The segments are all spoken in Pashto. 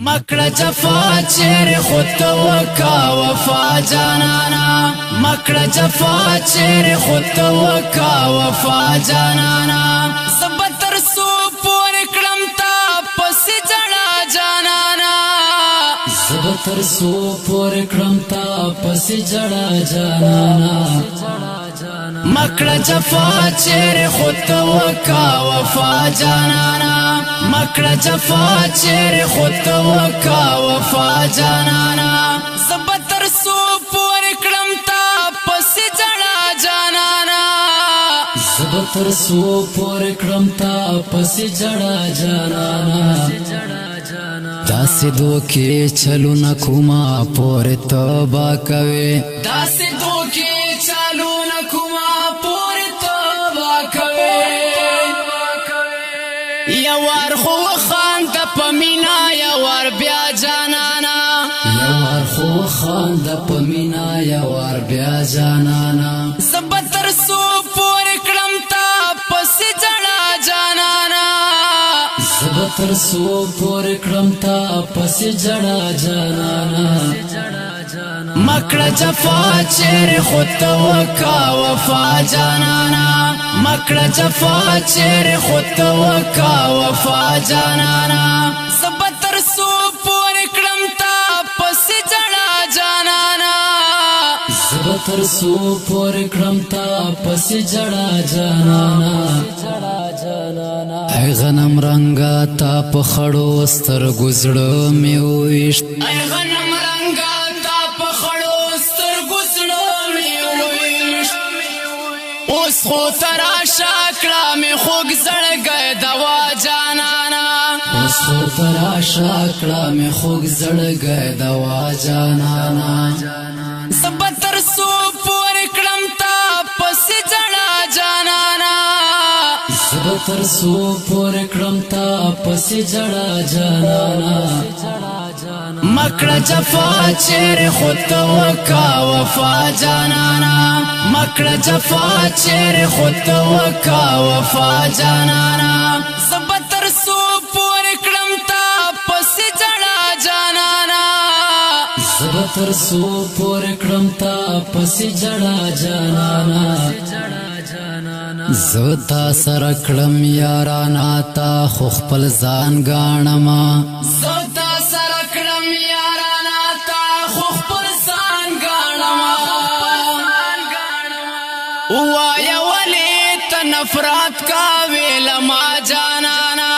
مکړه جفا چیرې خود ته وکا وفا جانانا مکړه جفا چیرې خود ته وکا وفا جانانا زبتر سو پورې کړم تا پسې جړا جانانا زبتر سو پورې کړم تا پسې جړا جانانا مکړه جفا چیرې خود ته وکا وفا جانانا مکړه جفا چیرې خود ته وکا وفا جانانا زبتر سو پورې کړم تا پسې جړا جانانا زبتر سو پورې کړم تا پسې جړا جانانا داسې دوکې چلو نه کومه پورې توبه کوي داسې دوکې چلو نه کومه پورې توبه کوي یوار خو خاند پمینا یوار بیا جانانا یوار خو خاند پمینا یوار بیا جانانا زبتر سو پورې کړم تا پسې جړا جانانا زبتر سو پورې کړم تا پسې جړا جانانا مکړه جفا چیرې خود ته وکا وفا جانانا مکړه جفا چیرې خود ته وکا وفا جانانا زبتر سو پورې کړم تا پسې جړا جانانا زبتر سو پورې کړم تا پسې جړا جانانا ای غنم رنگا تا په خړو سترګو زړه مې وویشت ای غنم رنگا تا په خړو سترګو زړه مې وویشت اوس خو تراشه کړه مې خوږ زړګی دوا جانانا اوس خو تراشه کړه مې خوږ زړګی دوا جانانا زبتر سو پورې کړم تا پسې جړا جانانا زبتر سو پورې کړم تا پسې جړا جانانا مکړه جفا چیرې خود ته وکا وفا جانانا مکړه جفا چیرې خود ته وکا وفا جانانا زبتر سو پورې کړم تا پسې جړا جانانا زبتر سو پورې کړم تا پسې جړا جانانا زتا سره کړم یارانا تا خو خپل ځان ګاڼما زتا سره کړم یارانا تا خو خپل ځان ګاڼما وایا ولې ته نفرت کاوې لما جانانا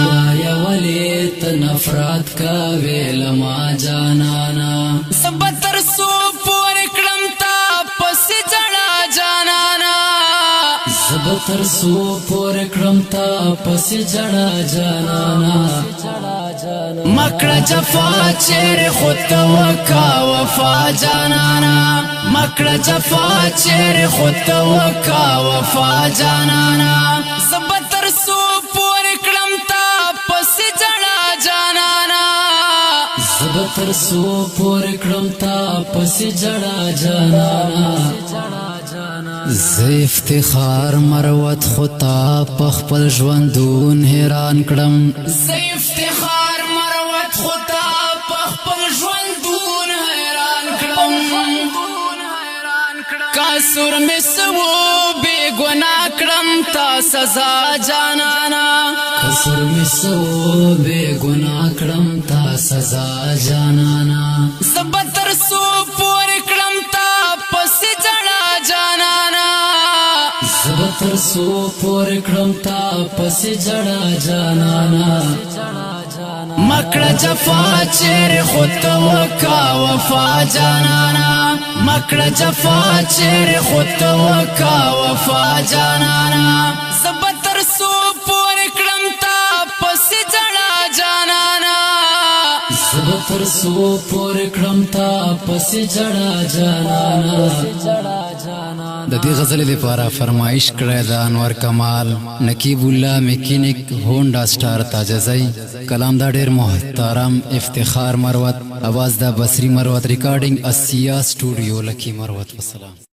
وایا ولې ته نفرت کاوې لما جانانا زبتر سو پورې کړم تا پسې جړا جانانا زبتر سو پورې کړم تا پسې جړا جانانا مکړه جفا چیرې خود ته وکا وفا جانانا مکړه جفا چیرې خود ته وکا وفا جانانا زبتر سو پورې کړم تا پسې جړا جانانا زبتر سو پورې کړم تا پسې جړا جانانا زه افتخار مروت خطا پخپل ژوندون حیران کړم زه افتخار مروت خطا پخپل ژوندون حیران کړم قصور مې سو بې ګناه کړم تا سزا جانانا قصور مې سو بې ګناه کړم تا سزا جانانا زبتر سو پورې کړم تا پسې جړا جانانا زبتر سو پورې کړم تا پسې جړا جانانا مکړه جفا چیرې خود ته وکا وفا جانانا مکړه جفا چیرې خود ته وکا وفا جانانا زبتر سو پورې کړم تا پسې جړا جانانا زبتر سو پورې کړم تا پسې جړا جانانا د دې غزل لپاره فرمایش کړی د انور کمال نقیب الله میکینیک هونډا سٹار تاجزی کلام دا ډیر محترم افتخار مروت आवाज دا بصری مروت ریکارډینګ اسیا سټوډیو لکی مروت. والسلام.